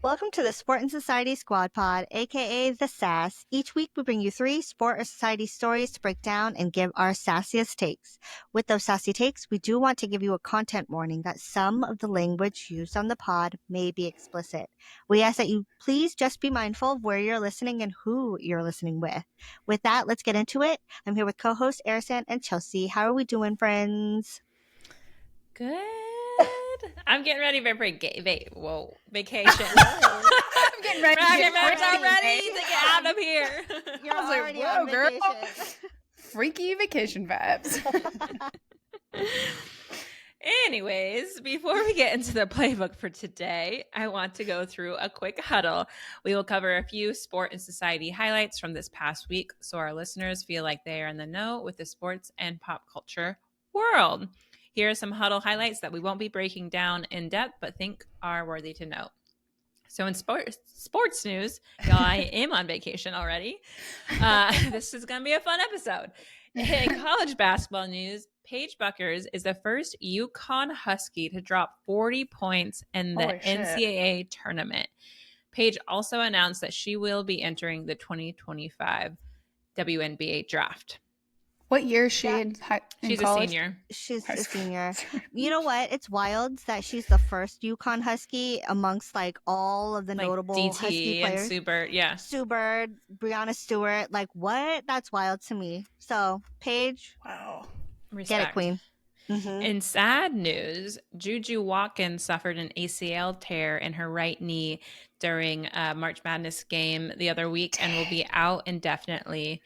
Welcome to the Sport and Society Squad Pod, aka the SAS. Each week we bring you 3 sport or society stories to break down and give our sassiest takes. With those sassy takes, we do want to give you a content warning that some of the language used on the pod may be explicit. We ask that you please just be mindful of where you're listening and who you're listening with. With that, let's get into it. I'm here with co-hosts Arisan and Chelsea. How are we doing, friends? Good. I'm getting ready for vacation. I'm getting ready to get out of here. You're I was like, already whoa, on girl. vacation. Freaky vacation vibes. Anyways, before we get into the playbook for today, I want to go through a quick huddle. We will cover a few sport and society highlights from this past week so our listeners feel like they are in the know with the sports and pop culture world. Here are some huddle highlights that we won't be breaking down in depth, but think are worthy to note. So in sports news, y'all, I am on vacation already. This is going to be a fun episode. In college basketball news, Paige Buckers is the first UConn Husky to drop 40 points in the NCAA tournament. Paige also announced that she will be entering the 2025 WNBA draft. What year is she in She's college? a senior. She's a senior. You know what? It's wild that she's the first UConn Husky amongst like all of the notable DT Husky players. And Sue Bird, yeah. Sue Bird, Breanna Stewart. Like what? That's wild to me. So, Paige, wow, respect. Get it, queen. Mm-hmm. In sad news, Juju Watkins suffered an ACL tear in her right knee during a March Madness game the other week and will be out indefinitely.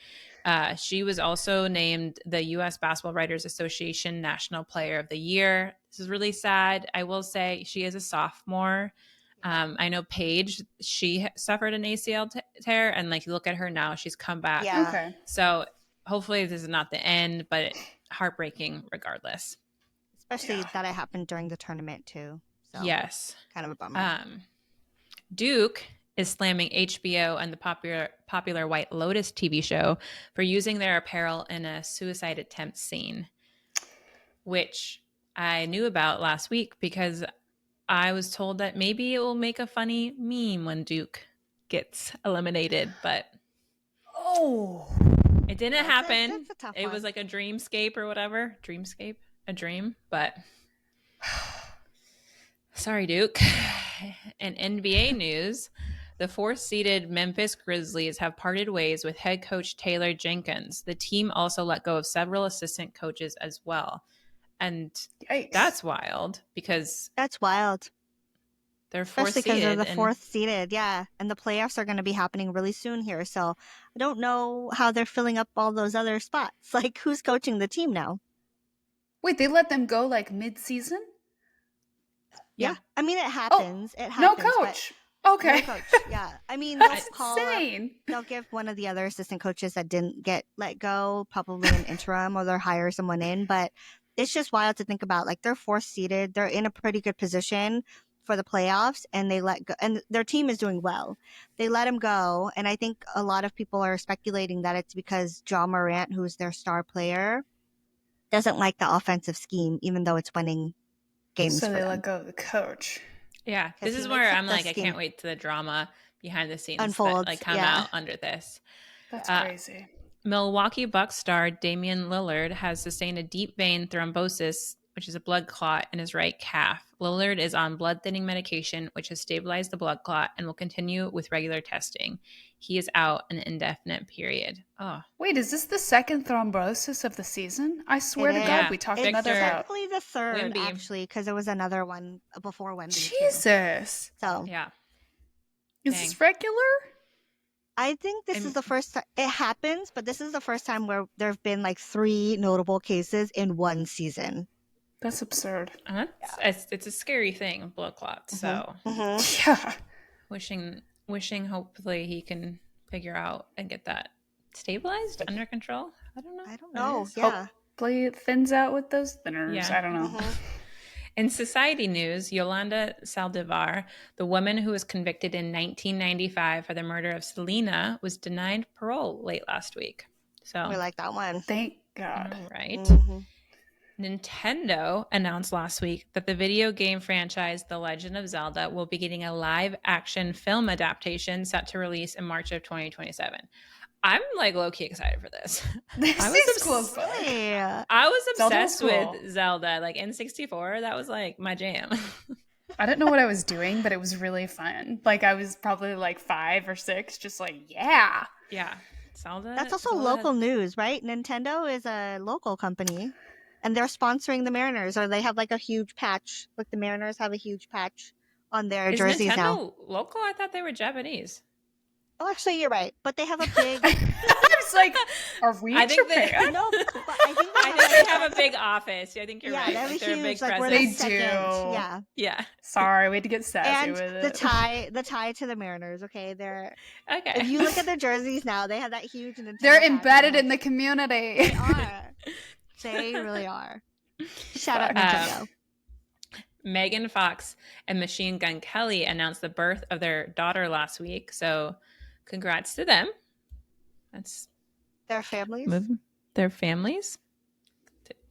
She was also named the U.S. Basketball Writers Association National Player of the Year. This is really sad. I will say she is a sophomore. I know Paige, she suffered an ACL tear, and like look at her now, she's come back. Yeah. Okay. So hopefully this is not the end, but heartbreaking regardless. Especially that it happened during the tournament too. So, yes. Kind of a bummer. Duke is slamming HBO and the popular White Lotus TV show for using their apparel in a suicide attempt scene, which I knew about last week because I was told that maybe it will make a funny meme when Duke gets eliminated, but it didn't happen. That's a tough it one. was like a dreamscape or whatever. Dreamscape? A dream, but sorry, Duke. In NBA news, the 4th-seeded Memphis Grizzlies have parted ways with head coach Taylor Jenkins. The team also let go of several assistant coaches as well. And Yikes. That's wild because that's wild. They're especially because they're the 4th seeded, yeah. And the playoffs are going to be happening really soon here. So I don't know how they're filling up all those other spots. Like, who's coaching the team now? Wait, they let them go like mid-season? Yeah. I mean, it happens. Oh, it happens. No coach. Okay. No coach. Yeah. I mean, that's insane. They'll give one of the other assistant coaches that didn't get let go probably an interim, or they'll hire someone in. But it's just wild to think about. Like, they're 4th seeded. They're in a pretty good position for the playoffs, and they let go, and their team is doing well. They let him go, and I think a lot of people are speculating that it's because Ja Morant, who's their star player, doesn't like the offensive scheme, even though it's winning games. So for they them. let go of the coach. Yeah, this is where I'm like, I can't wait to the drama behind the scenes unfolds. That, like come out under this. That's crazy. Milwaukee Bucks star Damian Lillard has sustained a deep vein thrombosis, which is a blood clot in his right calf. Lillard is on blood thinning medication, which has stabilized the blood clot and will continue with regular testing. He is out an indefinite period. Oh, wait, is this the second thrombosis of the season? I swear to God, we talked about that. Technically the 3rd, Wemby. actually, because there was another one before Wemby. Jesus. Too. So yeah, is this regular? I think this is the first time it happens, but this is the first time where there have been like 3 notable cases in one season. That's absurd. It's a scary thing, blood clots. So yeah, wishing hopefully he can figure out and get that stabilized under control. I don't know. Yeah. Hopefully it thins out with those thinners. Yeah. I don't know. In society news, Yolanda Saldivar, the woman who was convicted in 1995 for the murder of Selena, was denied parole late last week. So we like that one. Thank God. Right. Nintendo announced last week that the video game franchise The Legend of Zelda will be getting a live-action film adaptation set to release in March of 2027. I'm like low-key excited for this. This is cool as fuck. Really? I was obsessed Zelda was with Zelda, like N64. That was like my jam. I didn't know what I was doing, but it was really fun. Like I was probably like 5 or 6, just like, yeah. Yeah. Zelda. That's also Zelda local news, right? Nintendo is a local company and they're sponsoring the Mariners, or they have like a huge patch. Like the Mariners have a huge patch on their Is jerseys Nintendo now. local? I thought they were Japanese. Oh, actually, you're right. But they have a big. I was like, are we I think Japan? No, but I think they have a big office. I think you're right. They have Like, a they're huge, a big like we're presence. the They second. do. Yeah. Yeah. Sorry, we had to get sassy And with it. the tie to the Mariners. Okay, Okay. if you look at their jerseys now, they have that huge Nintendo. They're patch. embedded in the community. They are. They really are. Shout out Nintendo. Megan Fox and Machine Gun Kelly announced the birth of their daughter last week. So congrats to them. That's Their families. their families.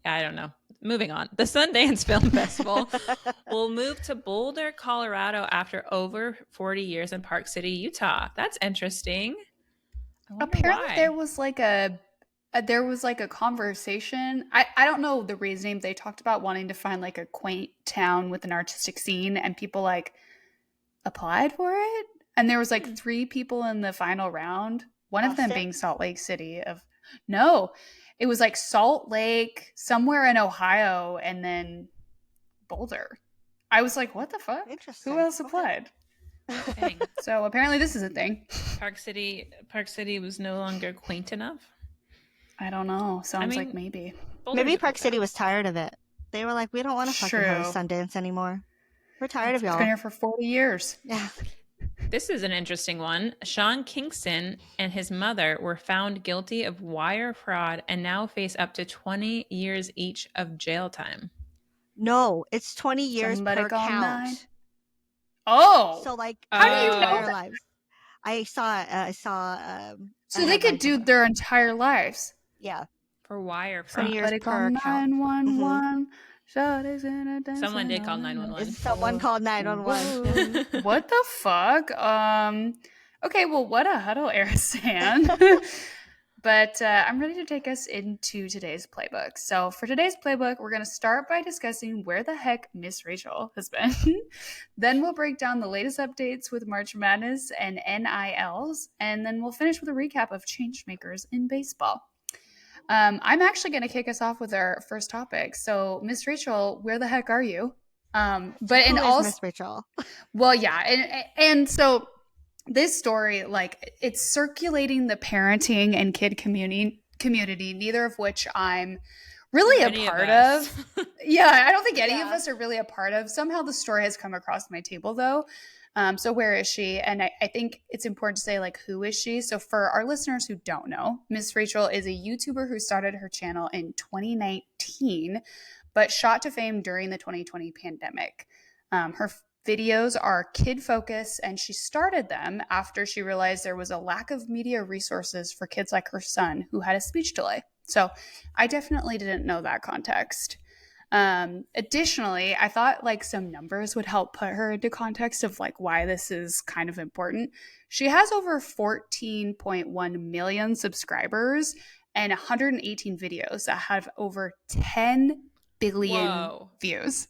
I don't know. Moving on. The Sundance Film Festival will move to Boulder, Colorado after over 40 years in Park City, Utah. That's interesting. Apparently why. there was like a conversation. I don't know the reasoning. They talked about wanting to find like a quaint town with an artistic scene, and people like applied for it. And there was like 3 people in the final round. One of them being Salt Lake City. No, it was like Salt Lake, somewhere in Ohio, and then Boulder. I was like, what the fuck? Interesting. Who else applied? Dang. So apparently this is a thing. Park City was no longer quaint enough. I don't know. Sounds like maybe. Boulder's Maybe a Park cool City town. was tired of it. They were like, we don't want to fucking host Sundance anymore. We're tired of It's y'all. been here for 40 years. Yeah. This is an interesting one. Sean Kingston and his mother were found guilty of wire fraud and now face up to 20 years each of jail time. No, it's 20 years Somebody per call count. 9. Oh, So like, How do you know their that? lives. I saw. so they could do their entire lives. Yeah. For wire fraud. 20 years Somebody call per count. 911. Shawty's in a dancing Someone did call on 911. Someone called 911. Whoa. What the fuck? Okay, well, what a huddle, Arisan. But I'm ready to take us into today's playbook. So for today's playbook, we're going to start by discussing where the heck Miss Rachel has been. Then we'll break down the latest updates with March Madness and NILs. And then we'll finish with a recap of changemakers in baseball. I'm actually going to kick us off with our first topic. So Miss Rachel, where the heck are you? But in all Miss Rachel. Well, yeah. And so this story, like, it's circulating the parenting and kid community, neither of which I'm really a part of. Yeah, I don't think any of us are really a part of. Somehow the story has come across my table, though. So where is she? And I think it's important to say, like, who is she? So for our listeners who don't know, Miss Rachel is a YouTuber who started her channel in 2019, but shot to fame during the 2020 pandemic. Her videos are kid-focused, and she started them after she realized there was a lack of media resources for kids like her son who had a speech delay. So I definitely didn't know that context. Additionally, I thought like some numbers would help put her into context of like why this is kind of important. She has over 14.1 million subscribers and 118 videos that have over 10 billion views.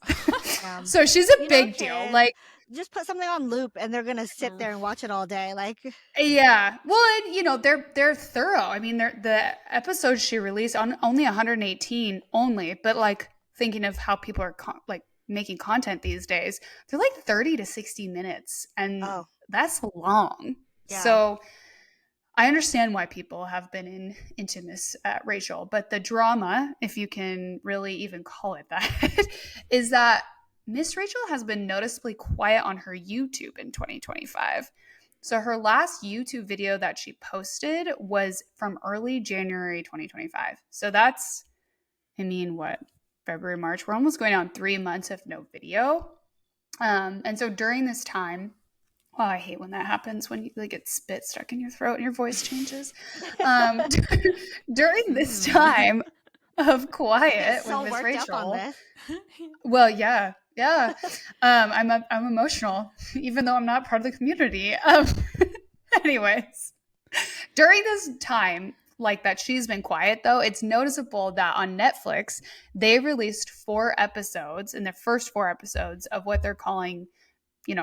So she's a big deal. Like, just put something on loop and they're gonna sit there and watch it all day. Like, yeah, well, and, they're thorough. I mean, the episodes she released on only 118 only, but like thinking of how people are like making content these days, they're like 30 to 60 minutes, and that's long. Yeah. So I understand why people have been into Miss Rachel, but the drama, if you can really even call it that, is that Miss Rachel has been noticeably quiet on her YouTube in 2025. So her last YouTube video that she posted was from early January 2025. So that's, February, March? We're almost going on 3 months of no video. And so during this time, I hate when that happens, when you like get spit stuck in your throat and your voice changes. During this time, of Quiet so with Miss worked up on Rachel. this. Well, yeah. I'm emotional, even though I'm not part of the community. Anyways, during this time like that she's been quiet, though, it's noticeable that on Netflix they released 4 episodes, in the first 4 episodes of what they're calling,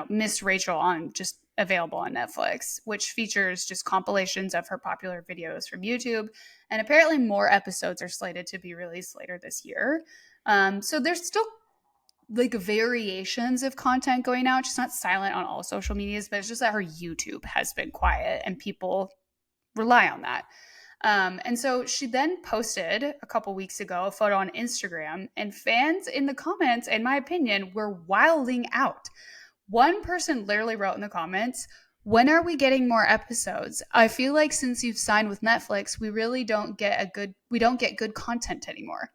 Miss Rachel, on just available on Netflix, which features just compilations of her popular videos from YouTube. And apparently more episodes are slated to be released later this year. So there's still like variations of content going out. She's not silent on all social medias, but it's just that her YouTube has been quiet and people rely on that. And so she then posted a couple weeks ago a photo on Instagram, and fans in the comments, in my opinion, were wilding out. One person literally wrote in the comments, "When are we getting more episodes? I feel like since you've signed with Netflix, we don't get good content anymore."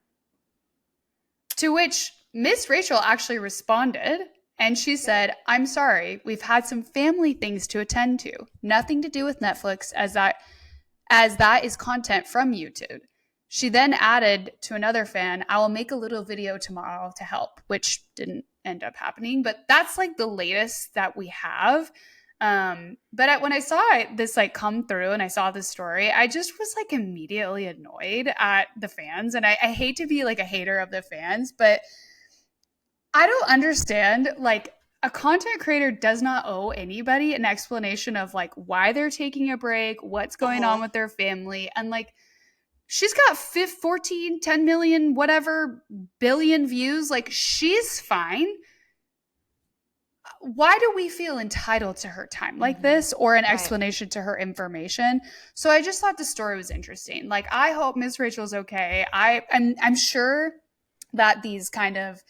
To which Miss Rachel actually responded, and she said, "I'm sorry, we've had some family things to attend to. Nothing to do with Netflix, as that is content from YouTube." She then added to another fan, "I will make a little video tomorrow to help," which didn't end up happening, but that's like the latest that we have. But when I saw this like come through and I saw this story, I just was like immediately annoyed at the fans. And I hate to be like a hater of the fans, but I don't understand, like, a content creator does not owe anybody an explanation of like why they're taking a break, what's going on with their family. And like, she's got 14, 10 million, whatever billion views. Like, she's fine. Why do we feel entitled to her time like this, or an explanation to her information? So I just thought the story was interesting. Like, I hope Miss Rachel's okay. I'm sure that these kind of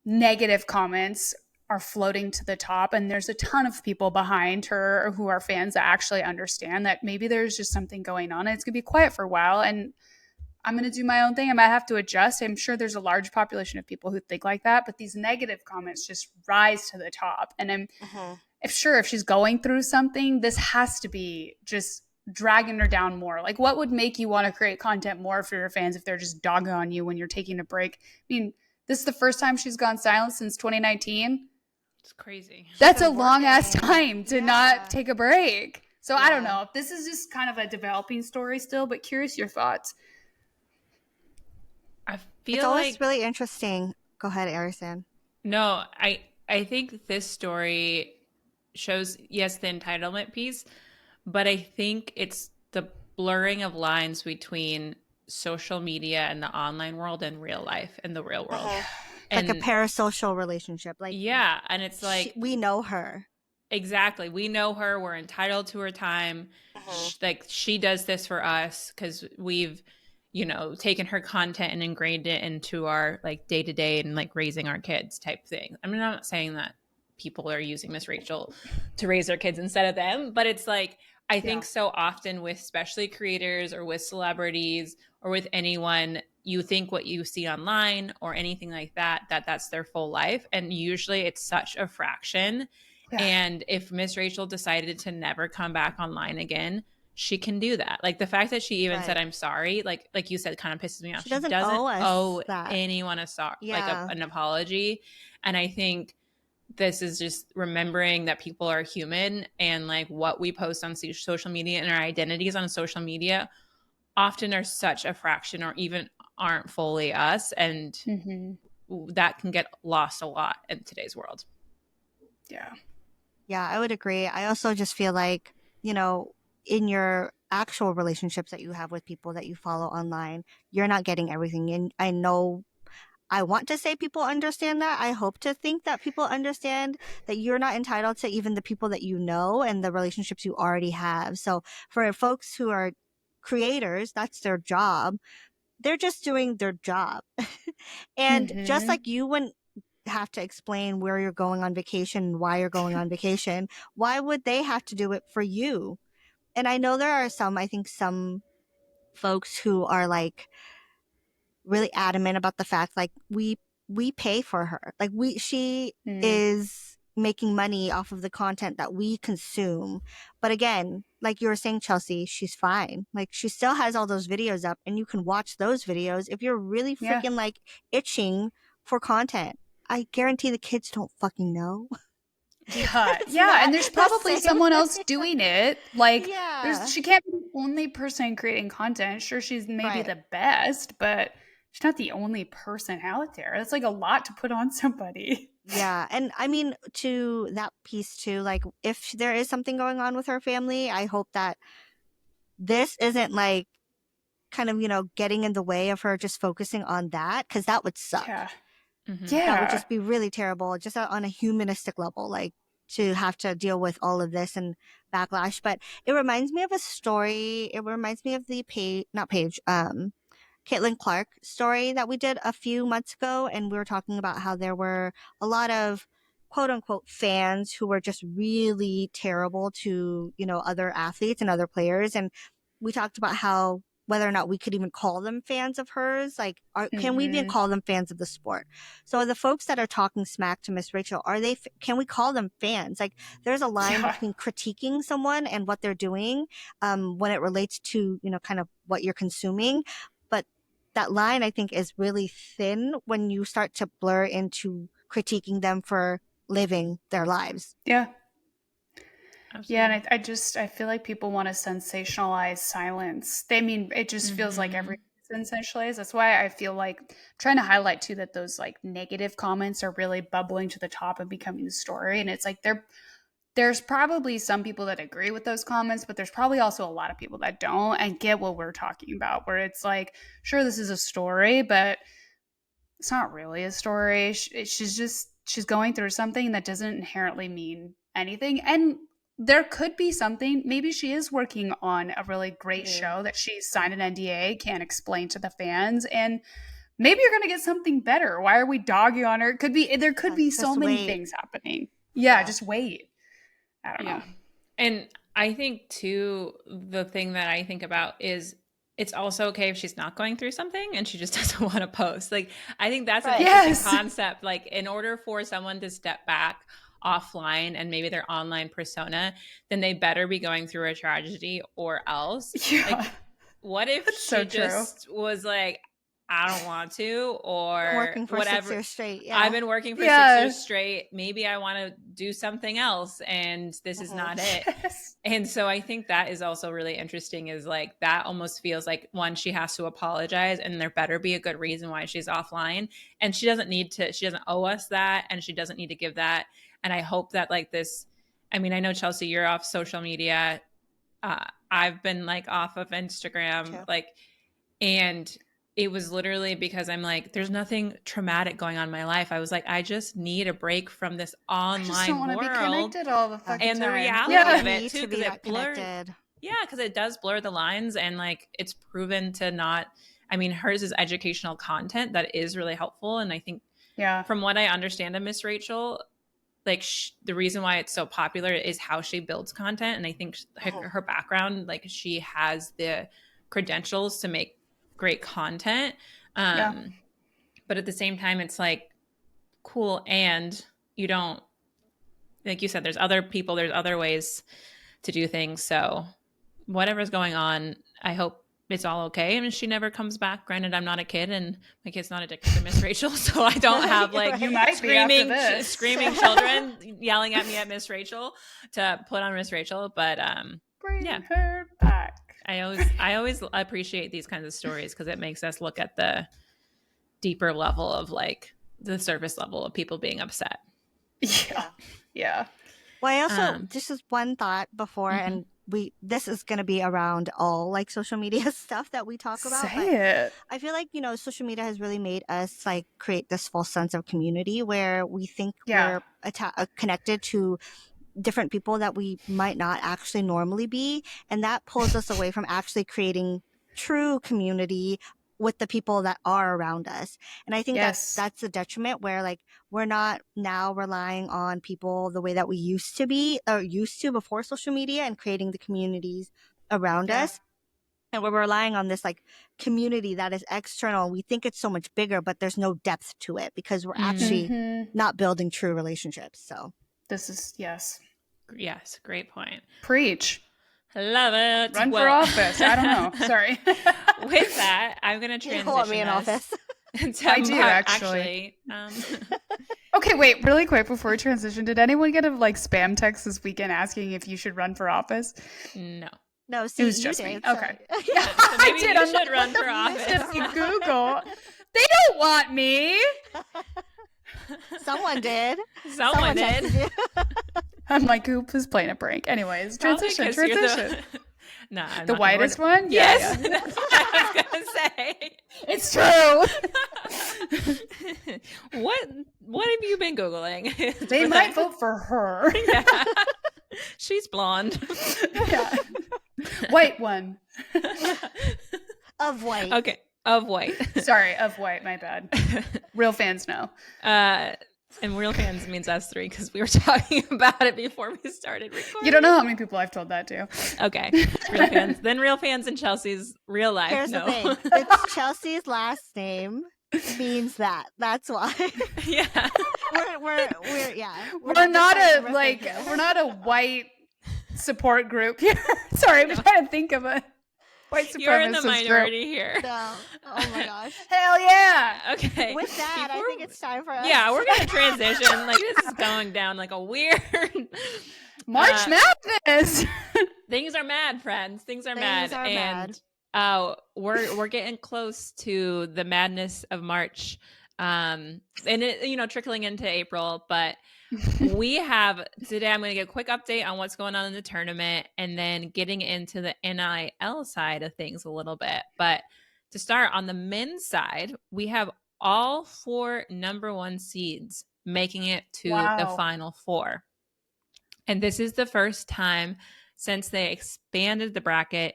negative comments are floating to the top, and there's a ton of people behind her who are fans that actually understand that maybe there's just something going on and it's gonna be quiet for a while, and I'm gonna do my own thing. I might have to adjust. I'm sure there's a large population of people who think like that, but these negative comments just rise to the top. And I'm if she's going through something, this has to be just dragging her down more. Like, what would make you want to create content more for your fans if they're just dogging on you when you're taking a break? I mean, this is the first time she's gone silent since 2019. It's crazy. That's a long ass time to not take a break. So I don't know. This is just kind of a developing story still, but curious your thoughts. I feel it's always like really interesting. Go ahead, Arison. No, I think this story shows, yes, the entitlement piece, but I think it's the blurring of lines between social media and the online world and real life and the real world. And like a parasocial relationship. Like, yeah, and it's like we know her. Exactly. We know her. We're entitled to her time. She does this for us because we've, taken her content and ingrained it into our like day to day and like raising our kids type thing. I mean, I'm not saying that people are using Miss Rachel to raise their kids instead of them, but it's like, I think so often with especially creators or with celebrities or with anyone, you think what you see online or anything like that that's their full life. And usually it's such a fraction. Yeah. And if Miss Rachel decided to never come back online again, she can do that. Like the fact that she even said, "I'm sorry," like you said, kind of pisses me off. She doesn't owe anyone an apology. And I think this is just remembering that people are human, and like what we post on social media and our identities on social media often are such a fraction or even aren't fully us. And that can get lost a lot in today's world. Yeah. Yeah, I would agree. I also just feel like, in your actual relationships that you have with people that you follow online, you're not getting everything. And I know I want to say people understand that. I hope to think that people understand that you're not entitled to even the people that you know and the relationships you already have. So for folks who are creators, that's their job. They're just doing their job. And just like you wouldn't have to explain where you're going on vacation and why you're going on vacation, why would they have to do it for you? And I know there are some folks who are like really adamant about the fact, like, we pay for her. Like, she is making money off of the content that we consume. But again, like you were saying, Chelsea, she's fine. Like she still has all those videos up, and you can watch those videos if you're really freaking like itching for content. I guarantee the kids don't fucking know. Yeah, and there's probably someone else doing it. Like, Yeah. she can't be the only person creating content. Sure, she's maybe the best, but she's not the only person out there. That's like a lot to put on somebody. Yeah. And I mean, to that piece too, like if there is something going on with her family, I hope that this isn't like kind of, getting in the way of her just focusing on that, because that would suck. Yeah. That would just be really terrible, just on a humanistic level, like to have to deal with all of this and backlash. But it reminds me of a story. It reminds me of the Caitlin Clark story that we did a few months ago. And we were talking about how there were a lot of quote unquote fans who were just really terrible to, other athletes and other players. And we talked about how whether or not we could even call them fans of hers, like, can we even call them fans of the sport? So the folks that are talking smack to Miss Rachel, can we call them fans? Like, there's a line between critiquing someone and what they're doing, when it relates to, kind of what you're consuming. But that line, I think, is really thin when you start to blur into critiquing them for living their lives. Yeah. Absolutely. Yeah, and I feel like people want to sensationalize silence. It just feels like everything sensationalized. That's why I feel like trying to highlight too that those like negative comments are really bubbling to the top and becoming the story. And it's like there's probably some people that agree with those comments, but there's probably also a lot of people that don't and get what we're talking about, where it's like, sure, this is a story, but it's not really a story. She's going through something that doesn't inherently mean anything. And there could be something, maybe she is working on a really great show that she signed an NDA, can't explain to the fans, and maybe you're going to get something better. Why are we dogging on her? There could be so many things happening. Yeah, just wait. I don't know. And I think too, the thing that I think about is it's also okay if she's not going through something and she just doesn't want to post. Like, I think that's an interesting concept. Like, in order for someone to step back offline and maybe their online persona, then they better be going through a tragedy or else. Yeah. Like, what if she just was like, I don't want to, or working for whatever. 6 years straight. Yeah. I've been working for 6 years straight. Maybe I want to do something else, and this is not it. And so I think that is also really interesting, is like, that almost feels like, one, she has to apologize, and there better be a good reason why she's offline. And she doesn't owe us that, and she doesn't need to give that. And I hope that like this, I mean, I know, Chelsea, you're off social media. I've been like off of Instagram, and it was literally because I'm like, there's nothing traumatic going on in my life. I was like, I just need a break from this online world. I just don't want to be connected all the fucking and time. the reality of it too, because it blurs. Yeah, because it does blur the lines, and like, it's proven to not. I mean, hers is educational content that is really helpful, and I think, from what I understand of Miss Rachel, like, the reason why it's so popular is how she builds content, and I think her background, like, she has the credentials to make great content. But at the same time, it's like, cool, and you don't, like you said, there's other people, there's other ways to do things. So whatever's going on, I hope it's all okay. I mean, she never comes back. Granted, I'm not a kid, and my kid's not addicted to Miss Rachel, so I don't have like screaming children yelling at me at Miss Rachel to put on Miss Rachel. But bring her back. I always appreciate these kinds of stories, because it makes us look at the deeper level of like the surface level of people being upset. Yeah. Well, I also, just as one thought before, and this is going to be around all like social media stuff that we talk about. Say it. I feel like, social media has really made us like create this false sense of community where we think we're connected to different people that we might not actually normally be. And that pulls us away from actually creating true community with the people that are around us. And I think that's a detriment, where like, we're not now relying on people the way that we used to be, or used to before social media, and creating the communities around us. And we're relying on this like community that is external. We think it's so much bigger, but there's no depth to it, because we're actually not building true relationships. So this is, yes, great point. Preach. Love it. Run for office. I don't know. Sorry. With that, I'm going to transition. You don't want me in office. I do, actually. Okay, wait, really quick before we transition, did anyone get a spam text this weekend asking if you should run for office? No. No, see, It was you just did. me. Okay. Yeah, so maybe you should run for office. Google. They don't want me. Someone did. Someone did. texted you. I'm like, Goop is playing a prank. Anyways, transition. No, the whitest one? Yes. Yeah. That's what I was going to say. It's true. What have you been Googling? They might vote for her. Yeah. She's blonde. Yeah. White one. Of white. Okay. Of white. Sorry, of white. My bad. Real fans know. And real fans means us three because we were talking about it before we started recording. You don't know how many people I've told that to. Okay. Real fans. Then real fans and Chelsea's real life. Here's no. the thing. It's Chelsea's last name means that. That's why. Yeah. We're not a white support group here. Sorry, I'm trying to think of a white supremacist You're in the minority group. here. No. Oh my gosh. Hell yeah. Okay. With that, I think it's time for us. Yeah, we're gonna transition. This is going down like a weird March Madness. Things are mad, friends. Things are Things mad. are And mad. we're getting close to the madness of March. And it, trickling into April, but we have today. I'm going to get a quick update on what's going on in the tournament and then getting into the NIL side of things a little bit. But to start on the men's side, we have all 4 number 1 seeds making it to the Final Four. And this is the first time since they expanded the bracket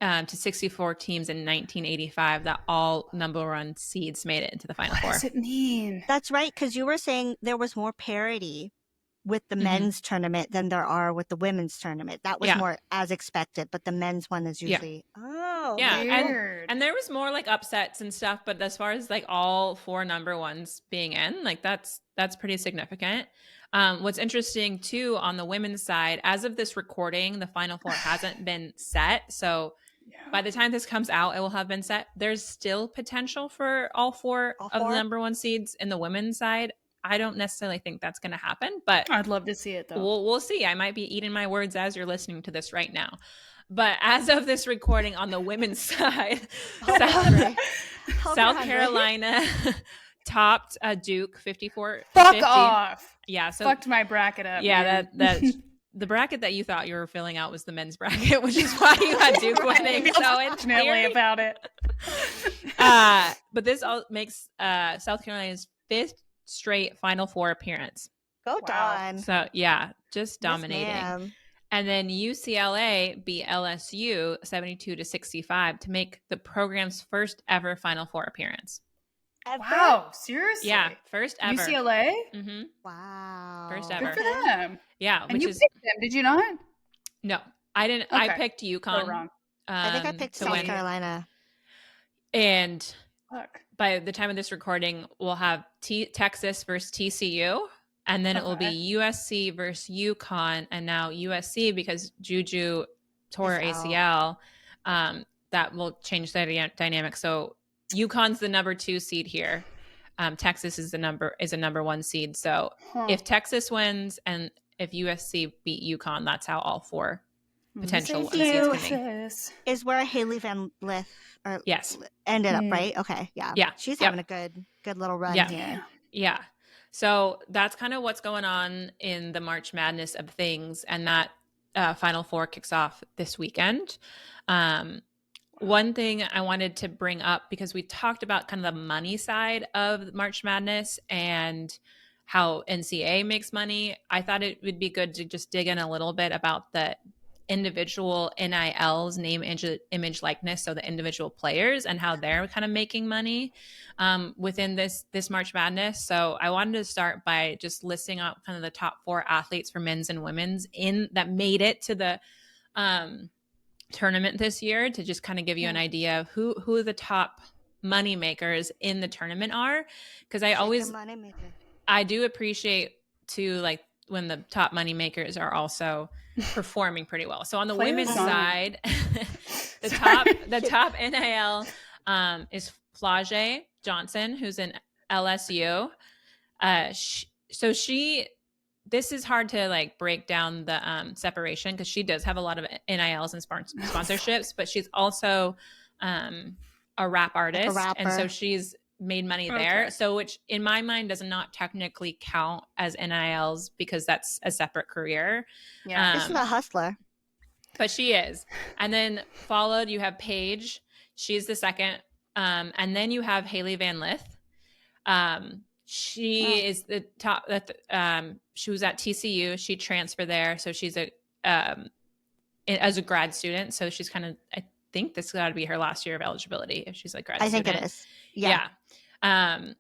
to 64 teams in 1985 that all number 1 seeds made it into the Final Four. What does it mean? That's right, because you were saying there was more parity with the men's tournament than there are with the women's tournament. That was more as expected, but the men's one is usually weird. And there was more upsets and stuff, but as far as all 4 number 1s being in, that's pretty significant. What's interesting too on the women's side, as of this recording, the Final Four hasn't been set. So by the time this comes out, it will have been set. There's still potential for all four of the number 1 seeds in the women's side. I don't necessarily think that's going to happen, but I'd love to see it though. We'll see. I might be eating my words as you're listening to this right now. But as of this recording on the women's side, South Carolina topped Duke 54. Fuck off. Yeah, so fucked my bracket up. Yeah, that the bracket that you thought you were filling out was the men's bracket, which is why you had Duke winning. So it's weird about it. But this all makes South Carolina's 5th straight Final Four appearance. Go Dawn. So yeah, just dominating. Yes, and then UCLA beat LSU 72-65 to make the program's first ever Final Four appearance. Ever? Wow, seriously? Yeah, first ever. UCLA? Mm-hmm. Wow. First ever. Good for them. Yeah. And you picked them, did you not? No, I didn't. Okay. I picked UConn. Wrong. I think I picked South Carolina. And by the time of this recording, we'll have Texas versus TCU. And then it will be USC versus UConn. And now USC, because Juju tore ACL, that will change the dynamic. So UConn's the number 2 seed here. Texas is a number 1 seed. So if Texas wins and if USC beat UConn, that's how all 4 potential seeds can be. Is where Haley Van Lith ended up, right? Okay, yeah. She's having a good little run here. Yeah. So that's kind of what's going on in the March Madness of things, and that Final Four kicks off this weekend. One thing I wanted to bring up, because we talked about kind of the money side of March Madness and how NCAA makes money, I thought it would be good to just dig in a little bit about the individual NILs, name, image, likeness, so the individual players and how they're kind of making money within this March Madness. So I wanted to start by just listing out kind of the top 4 athletes for men's and women's that made it to the tournament this year, to just kind of give you an idea of who the top money makers in the tournament are. Because I do appreciate to when the top money makers are also performing pretty well. So on the Play women's the song. Sorry. the top NIL is Flage Johnson, who's in LSU. This is hard to like break down the separation because she does have a lot of NILs and sponsorships, but she's also a rap artist, and so she's made money there. So which in my mind does not technically count as NILs because that's a separate career. Yeah, She's a hustler. But she is. And then followed, you have Paige. She's the second. And then you have Haley Van Lith. She is the top. She was at TCU. She transferred there. So she's as a grad student. So she's kind of, I think this got to be her last year of eligibility if she's like grad student. I think it is. Yeah. And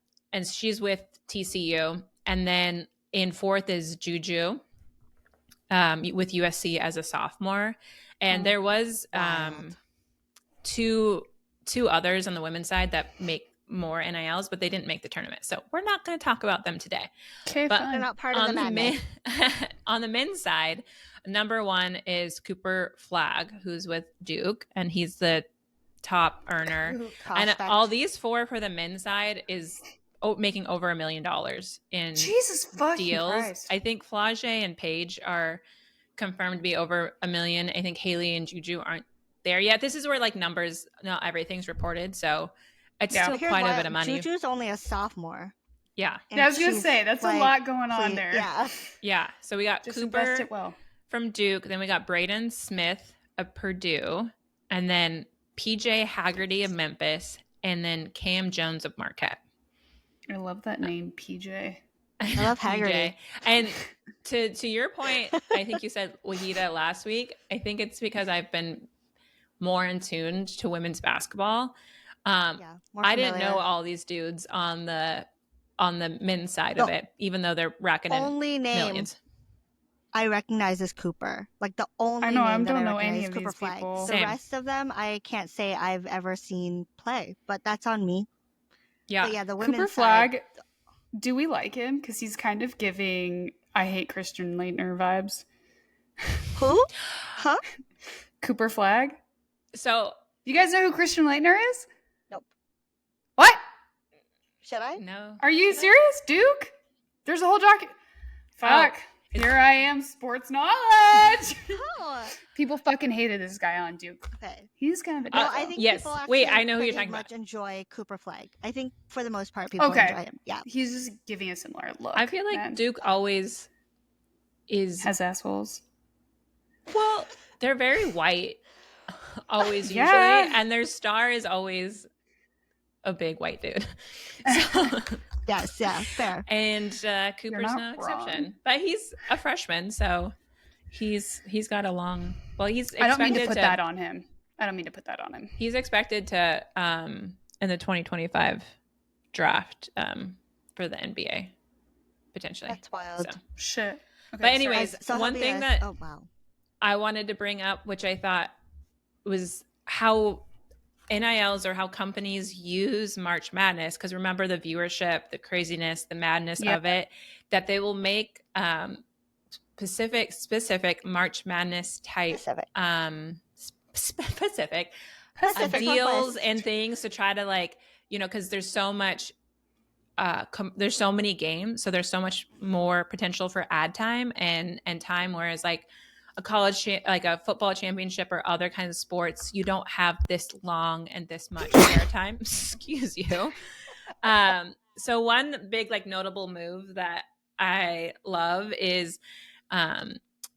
she's with TCU. And then in fourth is Juju. With USC as a sophomore, and there was two others on the women's side that make more NILs, but they didn't make the tournament, so we're not going to talk about them today. Okay, but they're not part of the madness. On the men's side, number one is Cooper Flagg, who's with Duke, and he's the top earner. And all these four for the men's side is making over $1 million in Jesus fucking deals. Christ. I think Flage and Paige are confirmed to be over $1 million. I think Haley and Juju aren't there yet. This is where like numbers, not everything's reported, so it's still quite a bit of money. Juju's only a sophomore. Yeah. I was gonna say that's like, a lot going on there. Yeah. So we got just Cooper it well. from Duke, then we got Braden Smith of Purdue, and then PJ Haggerty of Memphis, and then Cam Jones of Marquette. I love that name, PJ. I love Haggerty. And to your point, I think you said Wahida last week. I think it's because I've been more in tune to women's basketball. I didn't know all these dudes on the men's side of it, even though they're racking in millions. I recognize is Cooper. Like the only name I don't know recognize any is of Cooper these Flagg. people. The rest of them, I can't say I've ever seen play, but that's on me. Yeah, but yeah. The women's Cooper side, Flagg. Do we like him? Because he's kind of giving I hate Christian Laettner vibes. Who? Huh? Cooper Flagg. So you guys know who Christian Laettner is? Nope. What? Should I? No. Are you serious, Duke? There's a whole document. Fuck. Here I am, sports knowledge. Oh. People fucking hated this guy on Duke. Okay. He's kind of a No, I think yes. people actually Wait, I know who you're talking much about. Enjoy Cooper Flagg. I think for the most part, people enjoy him. Yeah. He's just giving a similar look. I feel like Duke always has assholes. Well, they're very white, always usually, and their star is always a big white dude. So, yes, yeah, fair. And Cooper's no exception, but he's a freshman, so he's got a long. Well, he's. I don't mean to put that on him. I don't mean to put that on him. He's expected to in the 2025 draft for the NBA potentially. That's wild. So. Shit. Okay, but anyways, one thing that wow. I wanted to bring up, which I thought was how NILs or how companies use March Madness, because remember the viewership, the craziness, the madness of it, that they will make specific March Madness type specific deals and things to try to like, because there's so much there's so many games, so there's so much more potential for ad time and time, whereas like a college like a football championship or other kinds of sports, you don't have this long and this much airtime. Excuse you. So one big like notable move that I love is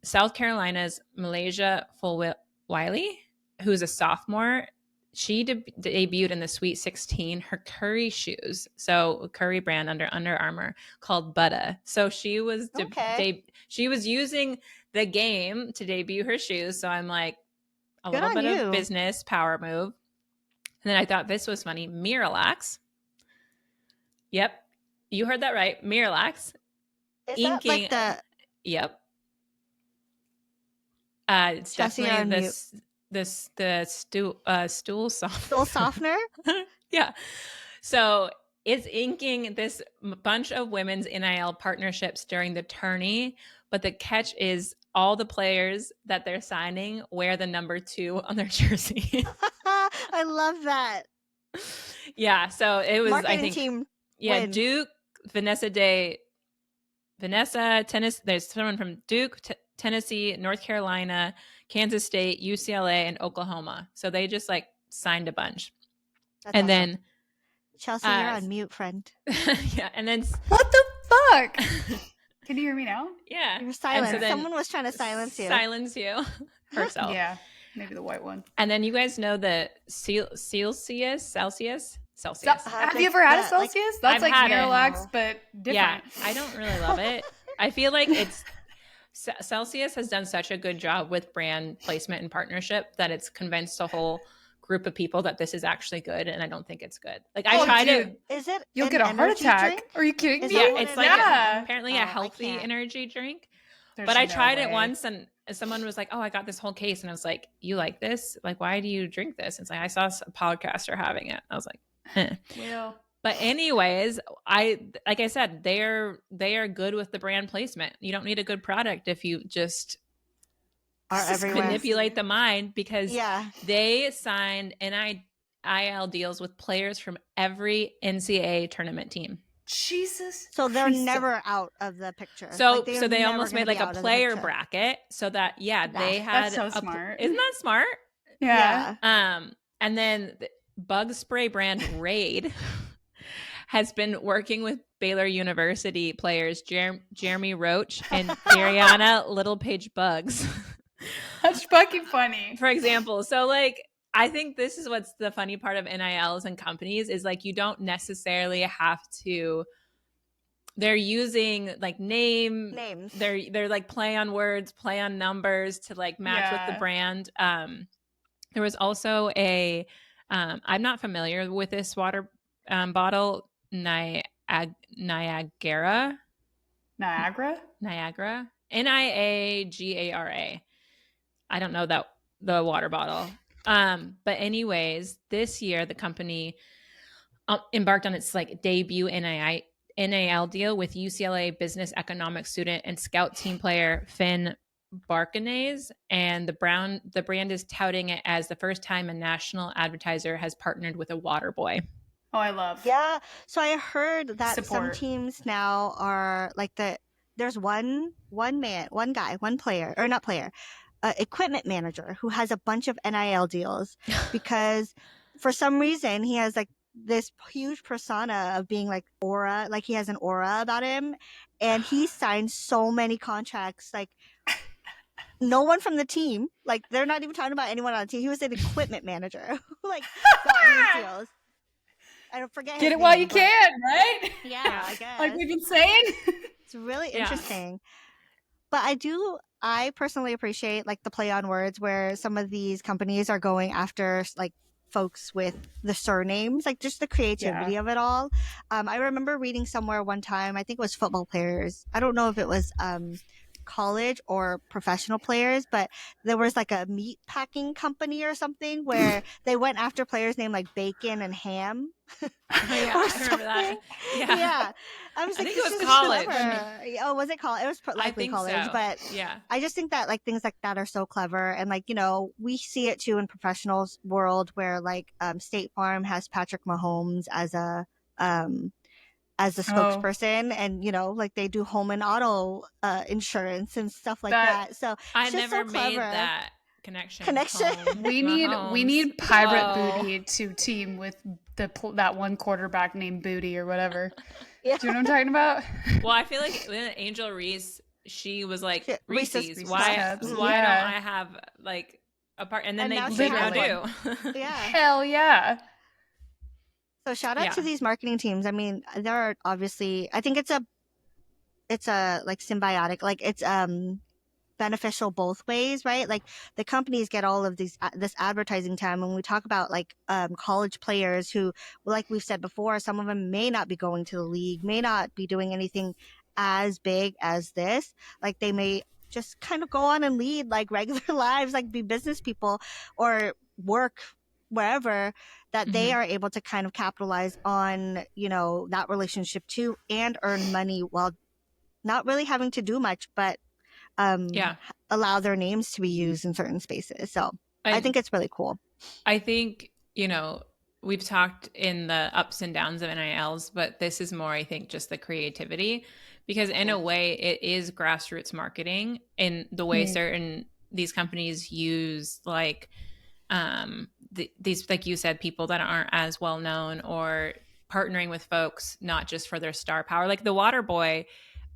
South Carolina's Malaysia Fulwiley, who's a sophomore. She debuted in the Sweet 16, her Curry shoes. So Curry brand under Under Armour called Budge. So she was she was using the game to debut her shoes. So I'm like, a little bit of business power move. And then I thought this was funny. Miralax. Yep. You heard that right. Miralax. Is inking. That like Yep. It's definitely the stool softener. Stool softener? Yeah. So is inking this bunch of women's NIL partnerships during the tourney, but the catch is all the players that they're signing wear the number 2 on their jersey. I love that. Yeah, so it was, Marketing I think, team yeah, Duke, Vanessa, Tennessee. There's someone from Duke, Tennessee, North Carolina, Kansas State, UCLA, and Oklahoma. So they just like signed a bunch. That's and awesome. then Chelsea, you're on mute, friend. Yeah, and then what the fuck? Can you hear me now? Yeah, you're silent. So someone was trying to silence you. Silence you herself. Yeah, maybe the white one. And then you guys know the Celsius. Have you ever had a Celsius? That's like Miralax, but different. Yeah, I don't really love it. I feel like Celsius has done such a good job with brand placement and partnership that it's convinced a whole group of people that this is actually good, and I don't think it's good. Like I tried it. Is it? You'll get a heart attack. Drink? Are you kidding me? Yeah, it's like apparently a healthy energy drink. But I tried it once, and someone was like, "Oh, I got this whole case," and I was like, "You like this? Like, why do you drink this?" It's like I saw a podcaster having it. I was like, "Huh." Well. But anyways, like I said, they are good with the brand placement. You don't need a good product if you just manipulate the mind, because they signed NIL deals with players from every NCAA tournament team. Jesus. So they're never out of the picture. So they almost made like a player bracket so that they had. That's so smart. Isn't that smart? Yeah. And then the bug spray brand Raid has been working with Baylor University players Jeremy Roach and Ariana Little Page Bugs. That's fucking funny. For example, so like I think this is what's the funny part of NILs and companies is like you don't necessarily have to. They're using like names. They're like play on words, play on numbers to like match with the brand. There was also a I'm not familiar with this water bottle, Niagara. Niagara. Niagara. I don't know that the water bottle. But anyways, this year the company embarked on its like debut NIL deal with UCLA business economics student and scout team player Finn Barkanese, and the brand is touting it as the first time a national advertiser has partnered with a water boy. Oh, I love. Yeah. So I heard that some teams now are like there's one equipment manager who has a bunch of NIL deals because for some reason he has like this huge persona of being like aura, like he has an aura about him, and he signed so many contracts, like no one from the team, like they're not even talking about anyone on the team. He was an equipment manager who like got these deals. I don't forget. Get it while you can, right? Yeah, I guess. Like we've been saying. It's really interesting. But I personally appreciate like the play on words where some of these companies are going after like folks with the surnames, like just the creativity of it all. I remember reading somewhere one time, I think it was football players. I don't know if it was college or professional players, but there was like a meat packing company or something where they went after players named like Bacon and Ham. I remember that. Yeah. I was like, I think it was college. Oh, was it college? It was likely college, but I just think that like things like that are so clever, and like, you know, we see it too in professionals world where like State Farm has Patrick Mahomes as a spokesperson, and you know, like they do home and auto insurance and stuff like that. So I never made that connection. We need Pirate Booty to team with that one quarterback named Booty or whatever. Do you know what I'm talking about? Well, I feel like Angel Reese, she was like Reese's. Why don't I have like a part? And then they now do. Yeah. Hell yeah. So shout out to these marketing teams. I mean, there are obviously, I think it's a like symbiotic, like it's beneficial both ways, right? Like the companies get all of this advertising time. When we talk about like college players who, like we've said before, some of them may not be going to the league, may not be doing anything as big as this. Like they may just kind of go on and lead like regular lives, like be business people or work wherever, that they are able to kind of capitalize on, that relationship too, and earn money while not really having to do much, but allow their names to be used in certain spaces. So I think it's really cool. I think, we've talked in the ups and downs of NILs, but this is more, I think, just the creativity, because in a way it is grassroots marketing in the way these companies use these, like you said, people that aren't as well known, or partnering with folks not just for their star power. Like the water boy,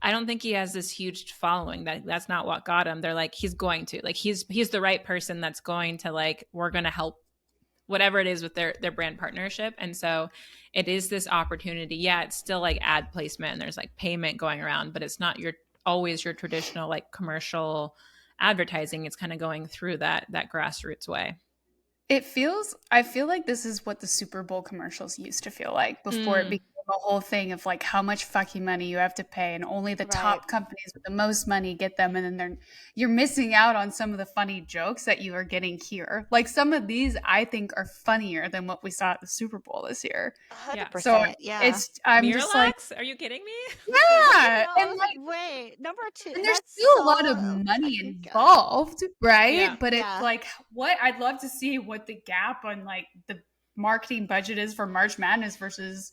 I don't think he has this huge following. That's not what got him. They're like, he's going to, like, he's the right person that's going to, like, we're going to help whatever it is with their brand partnership. And so it is this opportunity. Yeah, it's still like ad placement and there's like payment going around, but it's not always your traditional like commercial advertising. It's kind of going through that grassroots way. I feel like this is what the Super Bowl commercials used to feel like before it became a whole thing of like how much fucking money you have to pay, and only the top companies with the most money get them, and then you're missing out on some of the funny jokes that you are getting here. Like some of these I think are funnier than what we saw at the Super Bowl this year. 100%. So I'm Miralax? just like, are you kidding me? Yeah. And like, wait, number 2. And there's still a lot of money involved, right? Yeah. But it's like, what I'd love to see what the gap on like the marketing budget is for March Madness versus,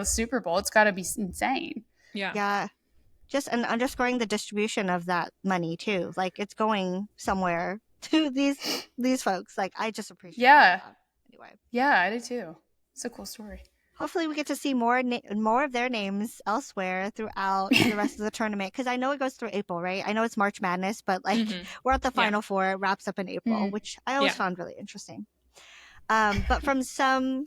Super Bowl. It's got to be insane. Yeah. Just underscoring the distribution of that money too. Like it's going somewhere to these folks. Like I just appreciate that. Anyway. Yeah, I do too. It's a cool story. Hopefully we get to see more of their names elsewhere throughout the rest of the tournament, because I know it goes through April, right? I know it's March Madness, but like we're at the Final Four. It wraps up in April, which I always found really interesting. But from some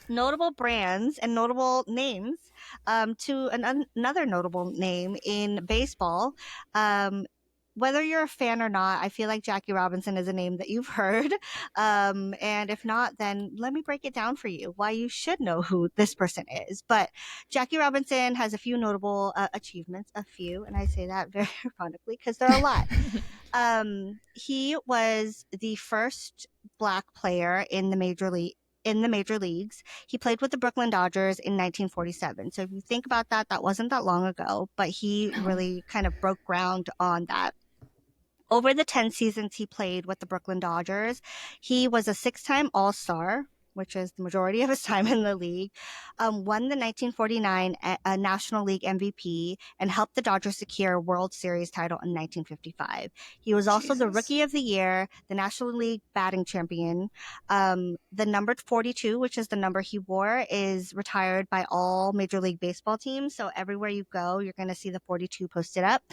notable brands and notable names to another notable name in baseball, whether you're a fan or not, I feel like Jackie Robinson is a name that you've heard. And if not, then let me break it down for you why you should know who this person is. But Jackie Robinson has a few notable achievements, and I say that very ironically because there are a lot. He was the first Black player in the major leagues. He played with the Brooklyn Dodgers in 1947. So if you think about that, that wasn't that long ago, but he really kind of broke ground on that. Over the 10 seasons he played with the Brooklyn Dodgers, he was a 6-time All-Star, which is the majority of his time in the league, won the 1949 National League MVP, and helped the Dodgers secure a World Series title in 1955. He was also the Rookie of the Year, the National League batting champion. The number 42, which is the number he wore, is retired by all Major League Baseball teams. So everywhere you go, you're going to see the 42 posted up.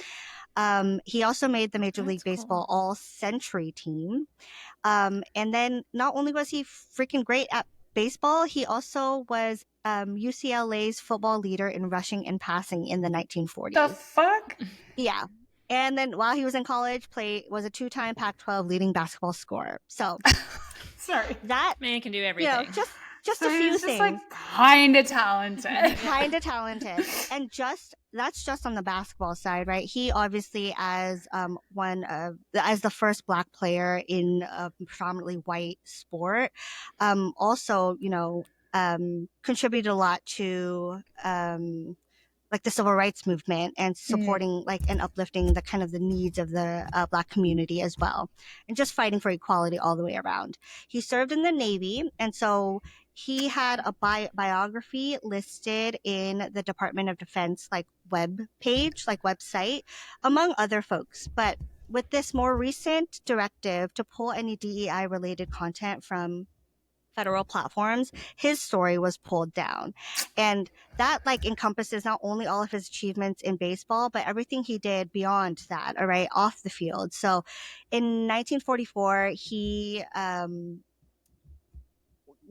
He also made the Major League Baseball All-Century team. And then not only was he freaking great at baseball, he also was UCLA's football leader in rushing and passing in the 1940s. The fuck? Yeah. And then while he was in college, was a 2-time Pac-12 leading basketball scorer. So sorry, that man can do everything. Just a few things. Just like kind of talented. And that's just on the basketball side, right? He obviously, as the first Black player in a predominantly white sport, also contributed a lot to like the civil rights movement and supporting and uplifting the kind of the needs of the Black community as well, and just fighting for equality all the way around. He served in the Navy, and so he had a biography listed in the Department of Defense website, among other folks. But with this more recent directive to pull any DEI related content from federal platforms, his story was pulled down. And that encompasses not only all of his achievements in baseball, but everything he did beyond that, all right, off the field. So in 1944, he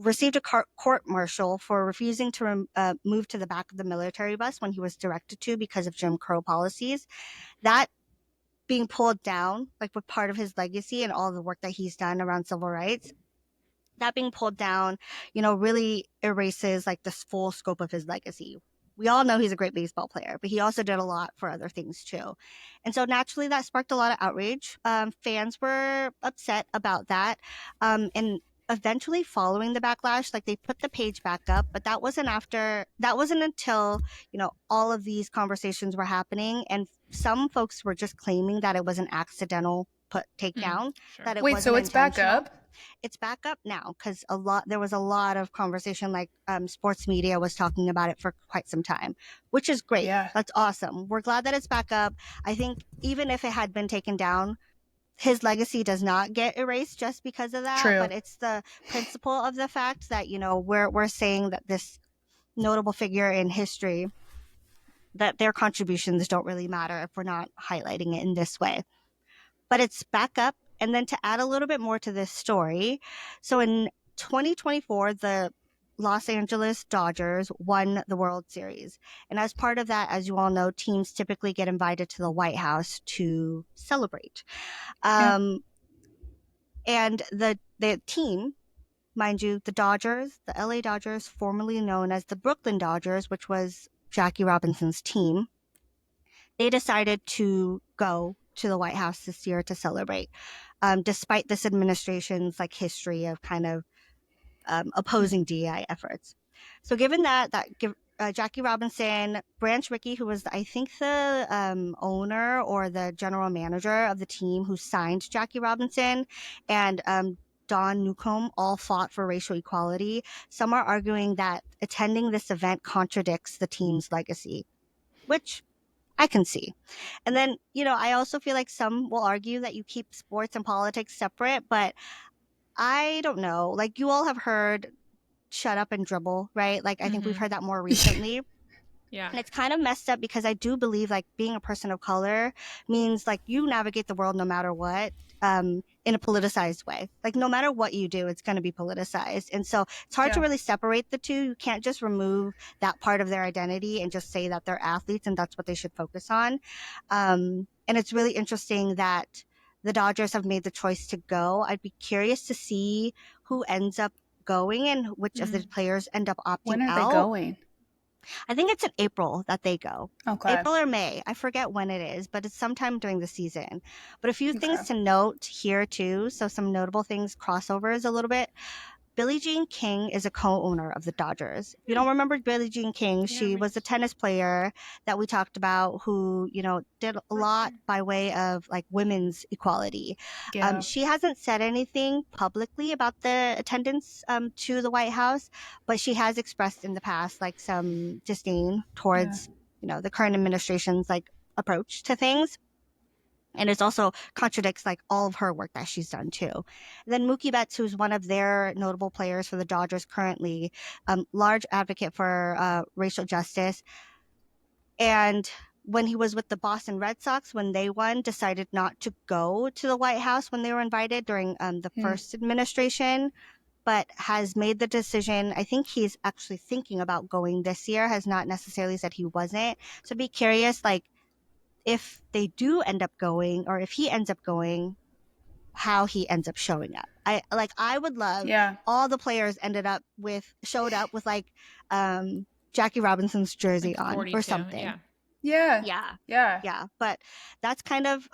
received a court-martial for refusing to move to the back of the military bus when he was directed to because of Jim Crow policies. That being pulled down, with part of his legacy and all the work that he's done around civil rights, that being pulled down, really erases the full scope of his legacy. We all know he's a great baseball player, but he also did a lot for other things too. And so naturally that sparked a lot of outrage. Fans were upset about that. And eventually following the backlash, like they put the page back up, but that wasn't until, all of these conversations were happening, and some folks were just claiming that it was an accidental takedown, Sure. that it Wait, wasn't so it's back intentional. up? It's back up now because there was a lot of conversation, like sports media was talking about it for quite some time, which is great. Yeah. That's awesome. We're glad that it's back up. I think even if it had been taken down, his legacy does not get erased just because of that. True. But it's the principle of the fact that, we're saying that this notable figure in history, that their contributions don't really matter if we're not highlighting it in this way. But it's back up. And then to add a little bit more to this story, so in 2024, the Los Angeles Dodgers won the World Series. And as part of that, as you all know, teams typically get invited to the White House to celebrate. And the team, mind you, the Dodgers, the LA Dodgers, formerly known as the Brooklyn Dodgers, which was Jackie Robinson's team, they decided to go to the White House this year to celebrate, despite this administration's history of kind of opposing DEI efforts. So given that Jackie Robinson, Branch Rickey, who was I think the owner or the general manager of the team who signed Jackie Robinson, and Don Newcomb all fought for racial equality. Some are arguing that attending this event contradicts the team's legacy, which I can see. And then, I also feel like some will argue that you keep sports and politics separate, but I don't know. You all have heard shut up and dribble, right? I think we've heard that more recently. Yeah. And it's kind of messed up because I do believe being a person of color means you navigate the world no matter what, in a politicized way. No matter what you do, it's going to be politicized. And so it's hard to really separate the two. You can't just remove that part of their identity and just say that they're athletes and that's what they should focus on. And it's really interesting that the Dodgers have made the choice to go. I'd be curious to see who ends up going and which of the players end up opting out. When are they going? I think it's in April that they go. Okay. April or May. I forget when it is, but it's sometime during the season. But a few things to note here too. So some notable things, crossovers a little bit. Billie Jean King is a co-owner of the Dodgers. If you don't remember Billie Jean King, she was a tennis player that we talked about who, did a lot by way of women's equality. Yeah. She hasn't said anything publicly about the attendance to the White House, but she has expressed in the past some disdain towards, the current administration's approach to things. And it also contradicts all of her work that she's done too. And then Mookie Betts, who's one of their notable players for the Dodgers currently, large advocate for racial justice. And when he was with the Boston Red Sox, when they won, decided not to go to the White House when they were invited during the first administration, but has made the decision. I think he's actually thinking about going this year, has not necessarily said he wasn't. So be curious, if they do end up going, or if he ends up going, how he ends up showing up. I would love all the players showed up with Jackie Robinson's jersey on 42, or something. Yeah. But that's kind of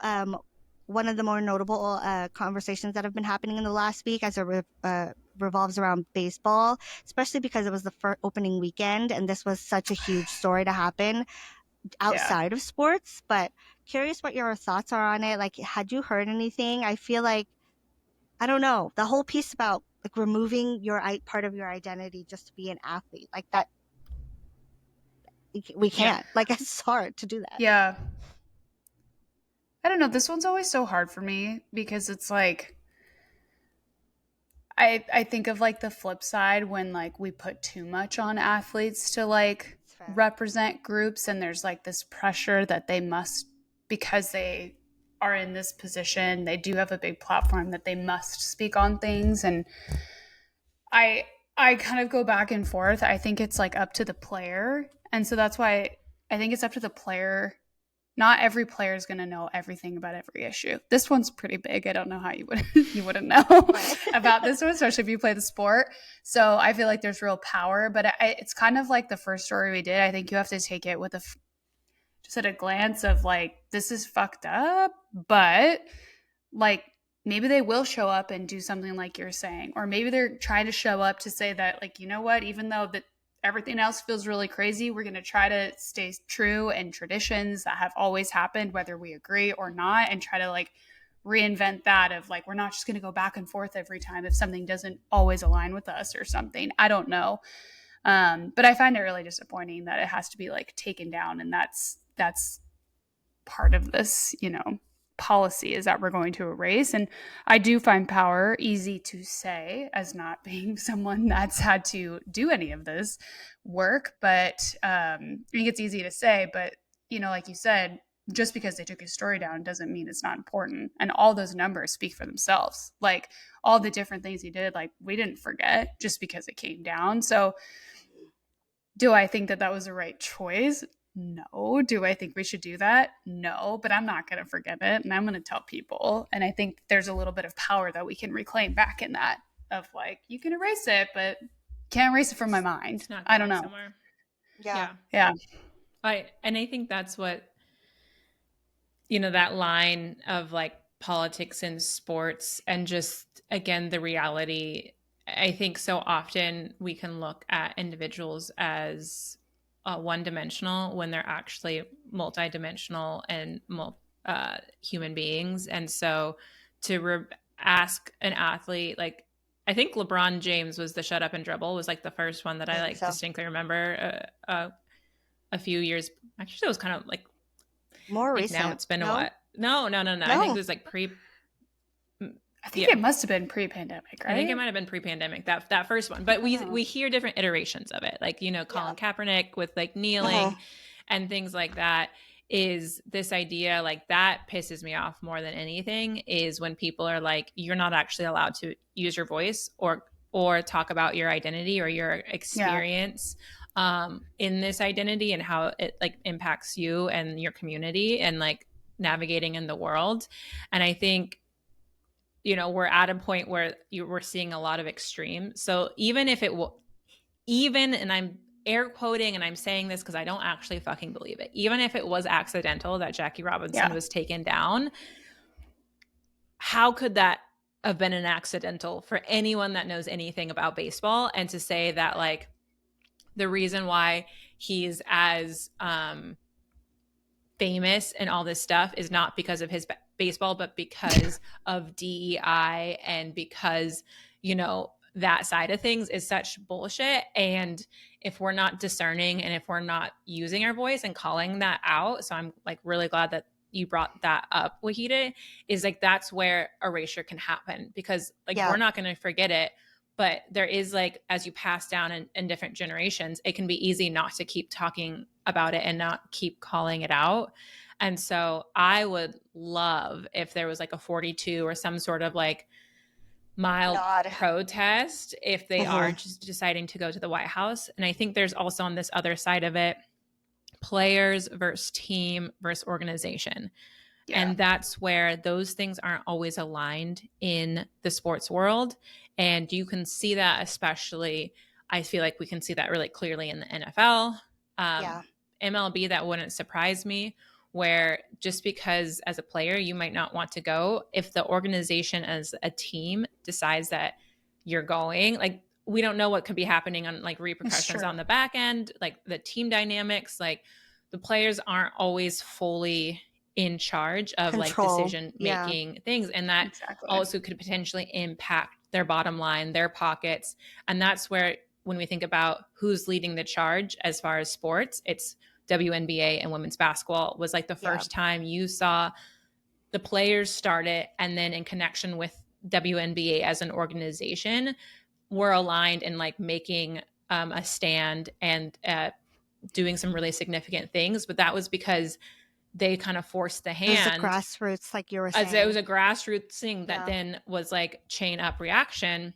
one of the more notable conversations that have been happening in the last week as it revolves around baseball, especially because it was the first opening weekend and this was such a huge story to happen outside of sports. But curious what your thoughts are on it. Had you heard anything? I feel I don't know, the whole piece about removing your part of your identity just to be an athlete, that we can't. It's hard to do that. Yeah. I don't know, this one's always so hard for me because it's I think of the flip side when we put too much on athletes to represent groups, and there's this pressure that they must, because they are in this position, they do have a big platform, that they must speak on things. And I kind of go back and forth. I think it's up to the player, and so that's why I think it's up to the player. Not every player is going to know everything about every issue. This one's pretty big. I don't know how you wouldn't know about this one, especially if you play the sport. So I feel there's real power, but it's kind of the first story we did. I think you have to take it with just at a glance of this is fucked up, but maybe they will show up and do something like you're saying, or maybe they're trying to show up to say that, like, you know what, even though that everything else feels really crazy, we're going to try to stay true and traditions that have always happened, whether we agree or not, and try to like reinvent that of like, we're not just going to go back and forth every time if something doesn't always align with us or something. I don't know. But I find it really disappointing that it has to be like taken down. And that's part of this, policy, is that we're going to erase. And I do find power easy to say, as not being someone that's had to do any of this work. But I think it's easy to say, but like you said, just because they took his story down doesn't mean it's not important. And all those numbers speak for themselves. Like all the different things he did, like we didn't forget just because it came down. So do I think that was the right choice? No. Do I think we should do that? No, but I'm not going to forget it. And I'm going to tell people. And I think there's a little bit of power that we can reclaim back in that, of like, you can erase it, but can't erase it from my mind. It's not I don't know. Somewhere. Yeah. And I think that's what, that line of like politics and sports, and just, again, the reality. I think so often we can look at individuals as one-dimensional when they're actually multi-dimensional and human beings. And so to ask an athlete, like, I think LeBron James was the shut up and dribble, was like the first one that I like distinctly remember a few years. Actually, it was kind of like more recent. Now it's been a while. No. I think it was like I think it must have been pre-pandemic, right? I think it might have been pre-pandemic, that first one. But we hear different iterations of it. Like, Colin Kaepernick with like kneeling and things like that. Is this idea, like, that pisses me off more than anything, is when people are like, you're not actually allowed to use your voice or talk about your identity or your experience in this identity and how it like impacts you and your community and like navigating in the world. And I think we're at a point where we're seeing a lot of extreme. So even if and I'm air quoting, and I'm saying this because I don't actually fucking believe it, even if it was accidental that Jackie Robinson was taken down, how could that have been an accidental for anyone that knows anything about baseball? And to say that like the reason why he's as famous and all this stuff is not because of his baseball, but because of DEI and because, that side of things is such bullshit. And if we're not discerning and if we're not using our voice and calling that out, so I'm like really glad that you brought that up, Wahida, is like, that's where erasure can happen, because like we're not going to forget it. But there is like, as you pass down in different generations, it can be easy not to keep talking about it and not keep calling it out. And so I would love if there was like a 42 or some sort of like mild protest if they are just deciding to go to the White House. And I think there's also on this other side of it, players versus team versus organization. Yeah. And that's where those things aren't always aligned in the sports world. And you can see that, especially, I feel like we can see that really clearly in the NFL. MLB, that wouldn't surprise me, where just because as a player you might not want to go, if the organization as a team decides that you're going, like, we don't know what could be happening on like repercussions on the back end, like the team dynamics, like the players aren't always fully in charge of like decision making things. And that also could potentially impact their bottom line, their pockets. And that's where, when we think about who's leading the charge as far as sports, it's WNBA and women's basketball was like the first time you saw the players start it. And then in connection with WNBA as an organization, were aligned in like making a stand and doing some really significant things. But that was because they kind of forced the hand. It was a grassroots, like you were saying. It was a grassroots thing that then was like chain up reaction.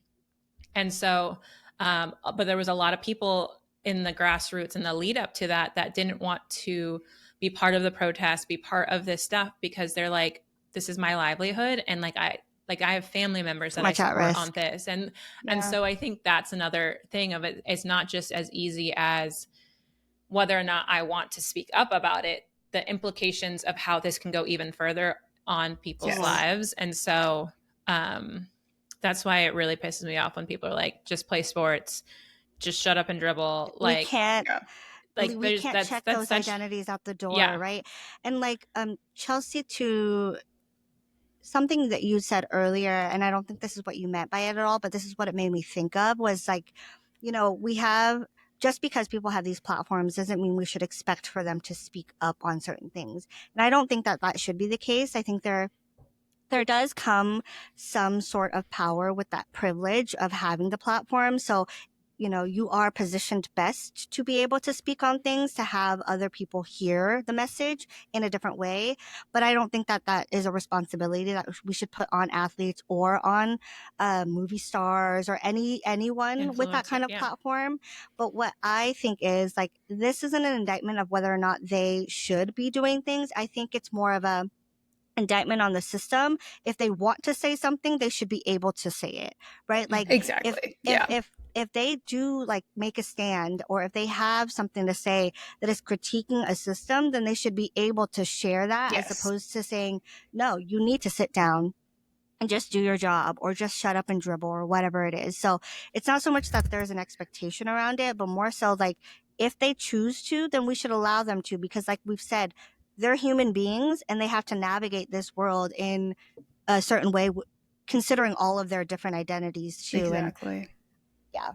And so, but there was a lot of people in the grassroots and the lead up to that didn't want to be part of the protest, be part of this stuff, because they're like, this is my livelihood. And I have family members that I support on this. And so I think that's another thing of it. It's not just as easy as whether or not I want to speak up about it, the implications of how this can go even further on people's lives. And so That's why it really pisses me off when people are like, just play sports, just shut up and dribble. We Like, can't like we there's can't check that's those such, identities out the door, yeah. right? And like Chelsea, to something that you said earlier, and I don't think this is what you meant by it at all, but this is what it made me think of, was like, we have, just because people have these platforms doesn't mean we should expect for them to speak up on certain things. And I don't think that that should be the case. I think there does come some sort of power with that privilege of having the platform. So, you are positioned best to be able to speak on things, to have other people hear the message in a different way. But I don't think that that is a responsibility that we should put on athletes or on movie stars or anyone with that kind of platform. But what I think is, like, this isn't an indictment of whether or not they should be doing things. I think it's more of a indictment on the system. If they want to say something, they should be able to say it, right? Like, exactly. if they do, like, make a stand, or if they have something to say that is critiquing a system, then they should be able to share that, as opposed to saying, no, you need to sit down and just do your job, or just shut up and dribble, or whatever it is. So it's not so much that there's an expectation around it, but more so like, if they choose to, then we should allow them to, because like we've said, they're human beings and they have to navigate this world in a certain way, considering all of their different identities too. Exactly. And yeah.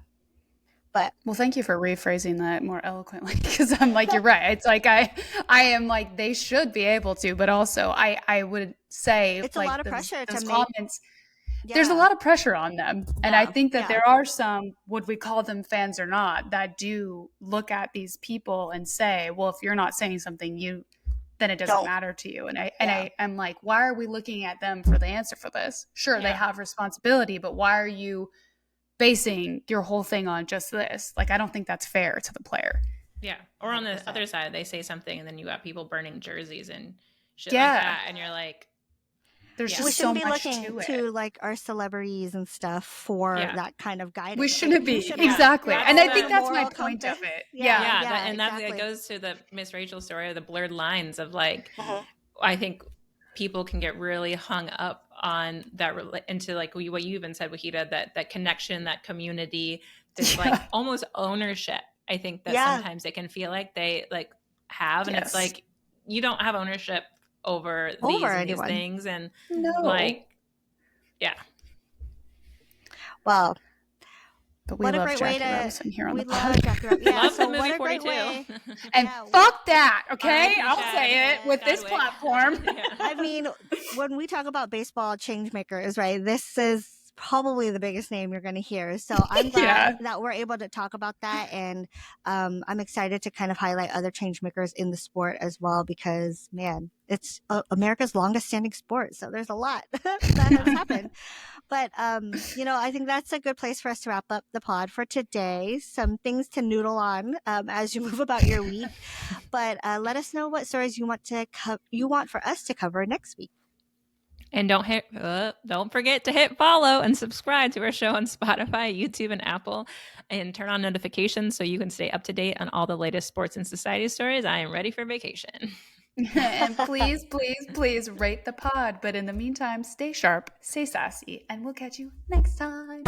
But well, thank you for rephrasing that more eloquently, because I'm like, you're right. It's like I am like, they should be able to, but also I would say it's like a lot of pressure those to comments. make. There's a lot of pressure on them. Yeah. And I think that there are some, would we call them fans or not, that do look at these people and say, well, if you're not saying something, then it doesn't matter to you. And I am like, why are we looking at them for the answer for this? Sure, they have responsibility, but why are you basing your whole thing on just this? Like, I don't think that's fair to the player. Yeah. Or on the other side, they say something and then you got people burning jerseys and shit like that. And you're like, there's just we so shouldn't much be looking to like our celebrities and stuff for that kind of guidance. We shouldn't be. Exactly. And I think that's my point of it. And that goes to the Miss Rachel story, or the blurred lines of like, I think people can get really hung up on that, into like what you even said, Wahida, that connection, that community, this like almost ownership. I think that sometimes it can feel like they like have, and it's like, you don't have ownership over these things. And like, well, but we love Jackie Robinson here on the pod. Love the movie 42. And fuck that, okay? I'll say it with this platform. I mean, when we talk about baseball changemakers, right, this is probably the biggest name you're going to hear. So I'm glad that we're able to talk about that. And I'm excited to kind of highlight other changemakers in the sport as well, because, man, it's America's longest standing sport. So there's a lot that has happened. But, I think that's a good place for us to wrap up the pod for today. Some things to noodle on as you move about your week. But let us know what stories you want for us to cover next week. And don't forget to hit follow and subscribe to our show on Spotify, YouTube, and Apple, and turn on notifications so you can stay up to date on all the latest sports and society stories. I am ready for vacation. And please, please, please rate the pod. But in the meantime, stay sharp, stay sassy, and we'll catch you next time.